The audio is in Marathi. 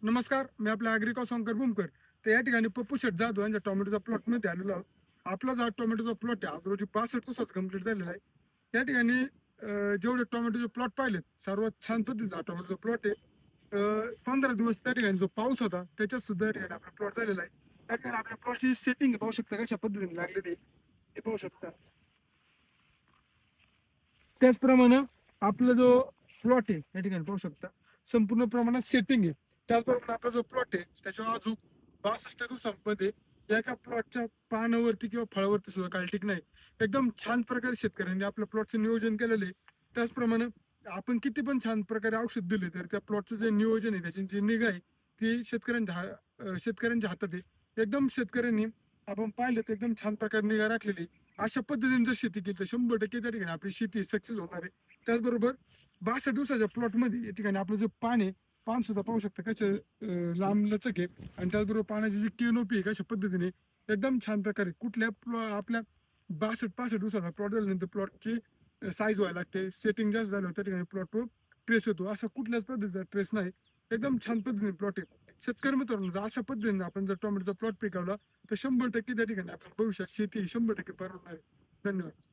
नमस्कार, मी आपला ॲग्रिकॉ शंकर बुमकर. तर या ठिकाणी पप्पू शेट जाधव यांच्या टोमॅटोचा प्लॉटमध्ये आलेलो आहोत. आपला जो हा टोमॅटोचा प्लॉट आहे, आज रोजी 65 दिवसाचा कंप्लीट झालेला आहे. या ठिकाणी जेवढे टोमॅटोचे प्लॉट पाहिलेत, सर्वात छान पद्धतीचा हा टोमॅटोचा प्लॉट आहे. 15 दिवस त्या ठिकाणी जो पाऊस होता, त्याच्यात सुद्धा या ठिकाणी आपला प्लॉट झालेला आहे. त्या ठिकाणी आपल्या प्लॉटची सेटिंग पाहू शकता कशा पद्धतीने लागलेली आहे, हे पाहू शकता. त्याचप्रमाणे आपला जो प्लॉट आहे या ठिकाणी पाहू शकता संपूर्ण प्रमाणात सेटिंग आहे. त्याचबरोबर आपला जो प्लॉट आहे त्याच्या अजून 62 दिवसांमध्ये या एका प्लॉटच्या पानावरती किंवा फळावरती सुद्धा काळटीक नाही. एकदम छान प्रकारे शेतकऱ्यांनी आपल्या प्लॉटचं नियोजन केलेलं आहे. त्याचप्रमाणे आपण किती पण छान प्रकारे औषध दिले तर त्या प्लॉटचं जे नियोजन आहे त्याची जी निगा आहे ती शेतकऱ्यांच्या हातात आहे. एकदम शेतकऱ्यांनी आपण पाहिलं तर एकदम छान प्रकारे निगा राखलेली आहे. अशा पद्धतीने जर शेती केली तर 100% त्या ठिकाणी आपली शेती सक्सेस होणार आहे. त्याचबरोबर 62 दिवसाच्या प्लॉटमध्ये या ठिकाणी आपलं जे पान आहे, पान सुद्धा पाहू शकता कसं लांब लचक आहे. आणि त्याचबरोबर पाण्याची जी केनोपी आहे कशा पद्धतीने एकदम छान प्रकारे आपल्या 62-65 दिवसाचा प्लॉट झाल्यानंतर प्लॉटची साईज व्हायला लागते. सेटिंग जास्त झालं त्या ठिकाणी प्लॉटवर ट्रेस येतो. असा कुठल्याच पद्धतीचा ट्रेस नाही. एकदम छान पद्धतीने प्लॉट आहे. शेतकरी मित्रांनो, जर अशा पद्धतीने आपण जर टोमॅटोचा प्लॉट पिकवला तर 100% त्या ठिकाणी आपण भविष्यात शेती 100% परवडणार आहे. धन्यवाद.